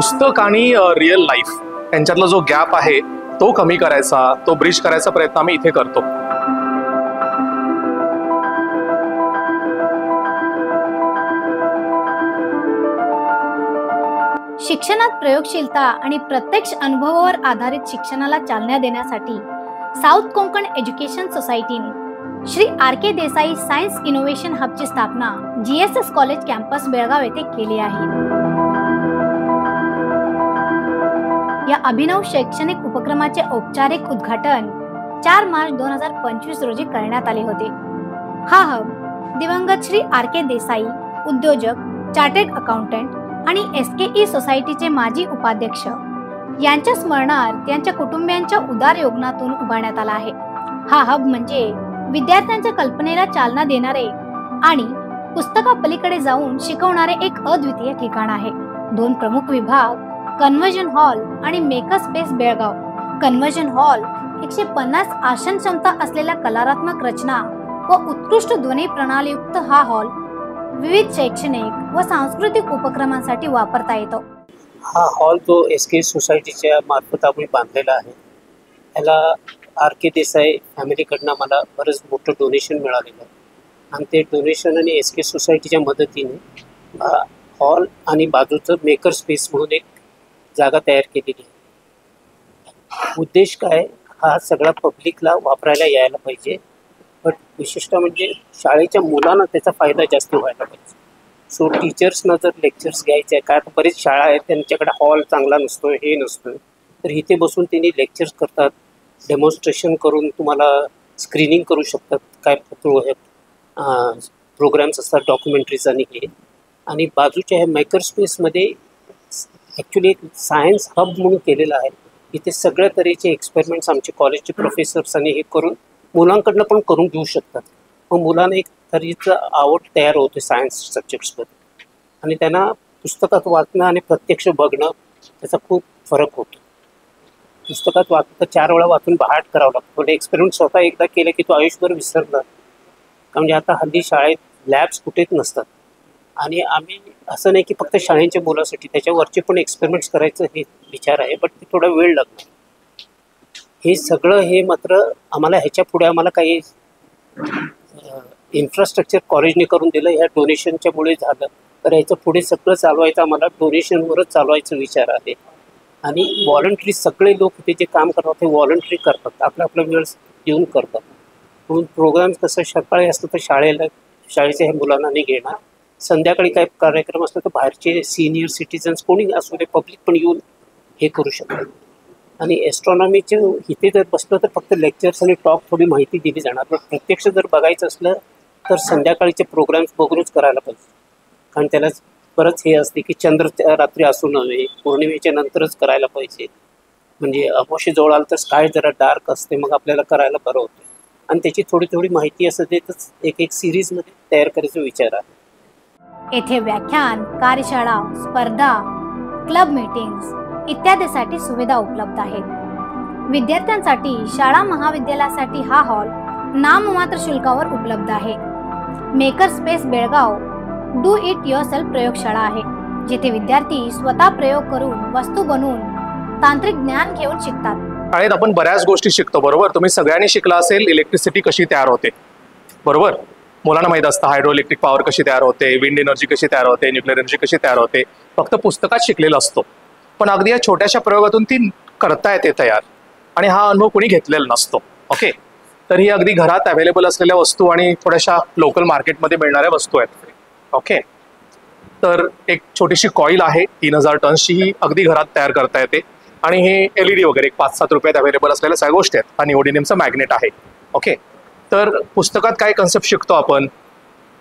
पुस्तक आणि real life यांच्यातला जो गॅप आहे तो कमी करायचा, तो ब्रिज करायचा प्रयत्न आम्ही इथे करतो. शिक्षणात प्रयोगशीलता आणि प्रत्यक्ष अनुभवावर आधारित शिक्षणाला चालना देण्यासाठी साऊथ कोकण एज्युकेशन सोसायटीने Shri R K. Desai science innovation हबची स्थापना GSS कॉलेज कॅम्पस बेळगाव येथे केली आहे. या अभिनव शैक्षणिक उपक्रमाचे औपचारिक उद्घाटन 4 मार्च 2025 रोजी करण्यात आले होते. हा हब दिवंगत श्री आर.के. देसाई, उद्योजक, चार्टर्ड अकाउंटंट आणि SKE सोसायटीचे माजी उपाध्यक्ष यांच्या स्मरणार्थ त्यांच्या कुटुंबियांच्या उदार योगदानातून उभारण्यात आला आहे. हा हब म्हणजे विद्यार्थ्यांच्या कल्पनेला चालना देणारे आणि पुस्तकापलीकडे जाऊन शिकवणारे एक अद्वितीय ठिकाण आहे. 2 प्रमुख विभाग, कन्व्हर्जन हॉल आणि maker space Belgaum. Conversion hall 150 आसन क्षमता असलेल्या कलात्मक रचना व उत्कृष्ट ध्वनी प्रणालीयुक्त हा हॉल विविध शैक्षणिक व सांस्कृतिक उपक्रमांसाठी वापरता येतो. हा हॉल जो SKE सोसायटीच्या मार्फत आम्ही बांधलेला आहे. याला आर.के. देसाई फॅमिलीकडनं मला बरंच मोठं डोनेशन मिळालेलं आहे आणि ते डोनेशन आणि SKE सोसायटीच्या मदतीने हॉल आणि बाजूचं मेकर स्पेस म्हणून एक जागा तयार केलेली आहे. उद्देश काय, हा सगळा पब्लिकला वापरायला यायला पाहिजे, बट विशिष्ट म्हणजे शाळेच्या मुलांना त्याचा फायदा जास्त व्हायला पाहिजे. सो टीचर्सना जर लेक्चर्स घ्यायचे आहे, काय तर बरीच शाळा आहेत त्यांच्याकडे हॉल चांगला नसतो, हे नसतो, तर इथे बसून त्यांनी लेक्चर्स करतात, डेमॉन्स्ट्रेशन करून तुम्हाला स्क्रीनिंग करू शकतात, काय प्रोग्राम्स असतात डॉक्युमेंटरीज आणि हे. आणि बाजूच्या ह्या मेकर स्पेसमध्ये ॲक्च्युली एक सायन्स हब म्हणून केलेलं आहे. इथे सगळ्या तऱ्हेचे एक्सपेरिमेंट्स आमचे कॉलेजचे प्रोफेसर्स आणि हे करून मुलांकडनं पण करून घेऊ शकतात. मग मुलांना एक तऱ्हेचं आवड तयार होते सायन्स सब्जेक्ट्समध्ये आणि त्यांना पुस्तकात वाचणं आणि प्रत्यक्ष बघणं त्याचा खूप फरक होतो. पुस्तकात वाचतं तर 4 वेळा वाचून बाहेर करावं लागतं, पण एक्सपेरिमेंट स्वतः एकदा केलं की तो आयुष्यभर विसरणार. म्हणजे आता हल्ली शाळेत लॅब्स कुठेच नसतात आणि आम्ही असं नाही की फक्त शाळेच्या मुलासाठी, त्याच्यावरचे पण एक्सपेरिमेंट्स करायचं हे विचार आहे, बट ते थोडा वेळ लागतो. हे सगळं हे मात्र आम्हाला ह्याच्या पुढे आम्हाला काही इन्फ्रास्ट्रक्चर कॉलेजने करून दिलं, ह्या डोनेशनच्यामुळे झालं. तर ह्याचं पुढे सगळं चालवायचं आम्हाला डोनेशनवरच चालवायचा विचार आहे. आणि व्हॉलंटरी सगळे लोक इथे जे काम करतात ते व्हॉलंटरी करतात, आपला वेळ देऊन करतात. म्हणून प्रोग्राम्स कसं सकाळी असतं तर शाळेच्या ह्या मुलांना नाही घेणार, संध्याकाळी काही कार्यक्रम असतो तर बाहेरचे सिनियर सिटीजन्स कोणी असू दे पब्लिक पण येऊन हे करू शकतात. आणि एस्ट्रॉनॉमीचे इथे जर बसलं तर फक्त लेक्चर्स आणि टॉक थोडी माहिती दिली जाणार, पण प्रत्यक्ष जर बघायचं असलं तर संध्याकाळीचे प्रोग्राम्स बघूनच करायला पाहिजे. कारण त्याला बरंच हे असते की चंद्र रात्री असू नये, पौर्णिमेच्या नंतरच करायला पाहिजे. म्हणजे अमावस्ये जवळ आलं तर स्काय जरा डार्क असते, मग आपल्याला करायला बरं होतं. आणि त्याची थोडी थोडी माहिती असं देतच एक सिरीजमध्ये तयार करायचा विचार आहे. येथे व्याख्यान, कार्यशाळा, स्पर्धा, क्लब मीटिंग्स इत्यादीसाठी सुविधा उपलब्ध आहेत. विद्यार्थ्यांसाठी शाळा महाविद्यालयासाठी हा हॉल नाममात्र शुल्कावर उपलब्ध आहे. Maker space Belgaum do it yourself प्रयोगशाळा आहे, जिथे विद्यार्थी स्वतः प्रयोग करून वस्तू बनवून तांत्रिक ज्ञान घेऊन शिकतात. शाळेत आपण बऱ्याच गोष्टी शिकतो, बरोबर. तुम्ही सगळ्यांनी शिकला असेल इलेक्ट्रिसिटी कशी तयार होते, बरोबर. मुलांना माहीत असतं हायड्रो इलेक्ट्रिक पॉवर कशी तयार होते, विंड एनर्जी कशी तयार होते, न्यूक्लिअर एनर्जी कशी तयार होते, फक्त पुस्तकात शिकलेला असतो. पण अगदी या छोट्याशा प्रयोगातून ती करता येते तयार, आणि हा अनुभव कोणी घेतलेला नसतो. ओके, तर ही अगदी घरात अवेलेबल असलेल्या वस्तू आणि थोड्याशा लोकल मार्केटमध्ये मिळणाऱ्या वस्तू आहेत. ओके, तर एक छोटीशी कॉईल आहे 3000 टन्सची, ही अगदी घरात तयार करता येते. आणि हे LED वगैरे 5-7 रुपयात अवेलेबल असलेल्या सगळ्या गोष्टी आहेत. हा निओडिनियमचा मॅग्नेट आहे. ओके, तर पुस्तकात काय कन्सेप्ट शिकतो आपण,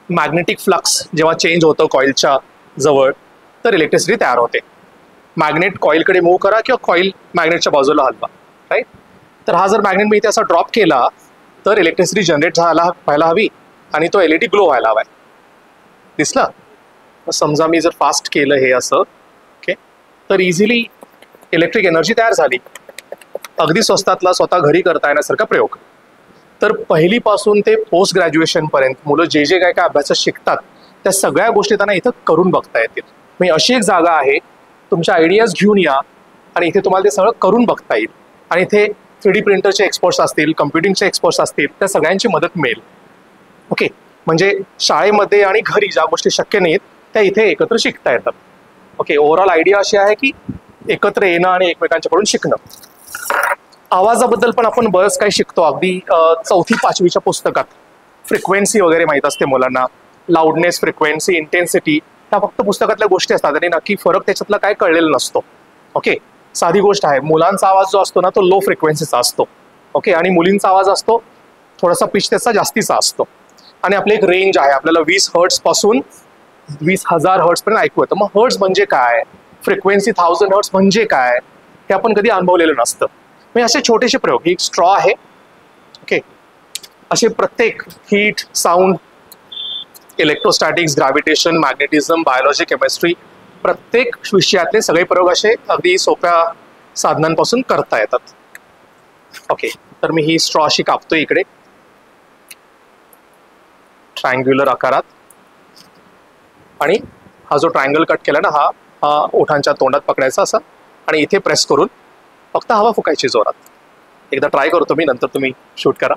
मॅग्नेटिक फ्लक्स जेव्हा चेंज होतं कॉईलच्या जवळ तर इलेक्ट्रिसिटी तयार होते. मॅग्नेट कॉईलकडे मूव्ह करा किंवा कॉईल मॅग्नेटच्या बाजूला हलवा, राईट. तर हा जर मॅग्नेट मी इथे असा ड्रॉप केला तर इलेक्ट्रिसिटी जनरेट व्हायला हवी आणि तो LED ग्लो व्हायला हवा. दिसला. समजा मी जर फास्ट केलं हे असं, ओके, तर इझिली इलेक्ट्रिक एनर्जी तयार झाली. अगदी स्वस्तातला स्वतः घरी करता येण्यासारखा प्रयोग. तर पहिलीपासून ते पोस्ट ग्रॅज्युएशनपर्यंत मुलं जे काय अभ्यास शिकतात त्या सगळ्या गोष्टी त्यांना इथं करून बघता येतील. म्हणजे अशी एक जागा आहे तुमच्या आयडियाज घेऊन या आणि इथे तुम्हाला ते सगळं करून बघता येईल. आणि इथे 3D प्रिंटरचे एक्सपर्ट्स असतील, कम्प्युटिंगचे एक्सपर्ट्स असतील, त्या सगळ्यांची मदत मिळेल. ओके, म्हणजे शाळेमध्ये आणि घरी ज्या गोष्टी शक्य नाहीत त्या इथे एकत्र शिकता येतात. ओके, ओव्हरऑल आयडिया अशी आहे की एकत्र येणं आणि एकमेकांच्याकडून शिकणं. आवाजाबद्दल पण आपण बरंच काही शिकतो. अगदी 4वी-5वीच्या पुस्तकात फ्रिक्वेन्सी वगैरे माहीत असते मुलांना, लाऊडनेस, फ्रिक्वेन्सी, इंटेन्सिटी, त्या फक्त पुस्तकातल्या गोष्टी असतात आणि नक्की फरक त्याच्यातला काय कळलेला नसतो. ओके, साधी गोष्ट आहे, मुलांचा आवाज जो असतो ना तो लो फ्रिक्वेन्सीचा असतो. ओके, आणि मुलींचा आवाज असतो थोडासा पिच त्याचा जास्तीचा असतो. आणि आपली एक रेंज आहे, आपल्याला 20 हर्ट्स पासून 20,000 हर्ट्स पर्यंत ऐकू येतं. मग हर्ट्स म्हणजे काय, फ्रिक्वेन्सी 1000 हर्ट्स म्हणजे काय, हे आपण कधी अनुभवलेलं नसतं. म्हणजे असे छोटेसे प्रयोग. ही एक स्ट्रॉ आहे. ओके, असे प्रत्येक heat, sound, electrostatics, gravitation, magnetism, biology, chemistry, प्रत्येक विषयातले सगळे प्रयोग असे अगदी सोप्या साधनांपासून करता येतात. ओके, तर मी ही स्ट्रॉ अशी कापतोय इकडे ट्रायंग्युलर आकारात. आणि हा जो ट्रायंगल कट केला ना हा ओठांच्या तोंडात पकडायचा असा आणि इथे प्रेस करून फक्त हवा फुकायची जोरात. एकदा ट्राय करतो मी, नंतर तुम्ही शूट करा.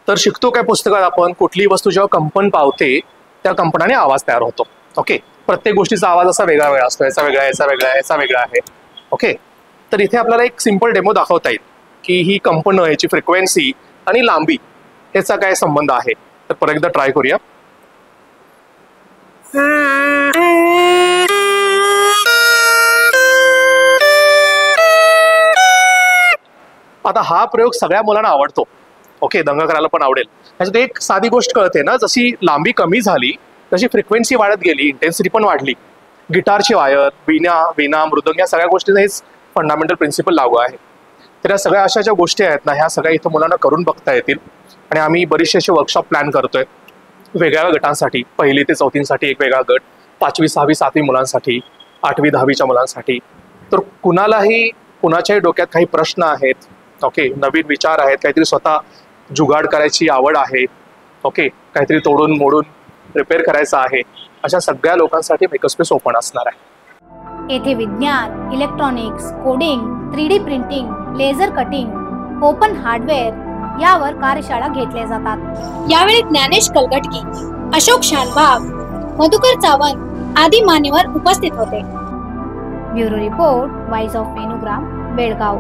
तर शिकतो काय पुस्तकात आपण, कुठली वस्तू जेव्हा कंपन पावते त्या कंपनाने आवाज तयार होतो. ओके, प्रत्येक गोष्टीचा आवाज असा वेगळा वेगळा असतो, याचा वेगळा, याचा वेगळा, याचा वेगळा आहे. ओके, तर इथे आपल्याला एक सिंपल डेमो दाखवता येईल की ही कंपन, याची फ्रिक्वेन्सी आणि लांबी याचा काय संबंध आहे. तर परत एकदा ट्राय करूया. आता हा प्रयोग सगळ्या मुलांना आवडतो. ओके, दंग करायला पण आवडेल. त्याच्यात एक साधी गोष्ट कळते ना, जशी लांबी कमी झाली तशी फ्रिक्वेन्सी वाढत गेली, इंटेन्सिटी पण वाढली. गिटारची वायर, वीणा, मृदंग, या सगळ्या गोष्टींना हेच फंडामेंटल प्रिन्सिपल लागू आहे. तर या सगळ्या अशा ज्या गोष्टी आहेत ना, ह्या सगळ्या इथं मुलांना करून बघता येतील. आणि आम्ही बरेचसे असे वर्कशॉप प्लॅन करतोय वेगळ्या गटांसाठी. 1ली ते 4थीसाठी एक वेगळा गट, 5वी, 6वी, 7वी मुलांसाठी, 8वी, 10वीच्या मुलांसाठी. तर कुणालाही कुणाच्याही डोक्यात काही प्रश्न आहेत, ओके, नवीन विचार आहेत, काहीतरी स्वतः जुगाड करायची आवड आहे, ओके, काहीतरी तोडून मोडून रिपेअर करायचं आहे, अशा सगळ्या लोकांसाठी मेकस्पेस ओपन असणार आहे. येथे विज्ञान, electronics, coding, 3D printing, laser cutting, open hardware यावर कार्यशाळा घेतल्या जातात. यावेळी ज्ञानेश कलगटकी, अशोक शानभाग, मधुकर सावंत आदी मान्यवर उपस्थित होते. Bureau report, voice of Venugram, Belgaum.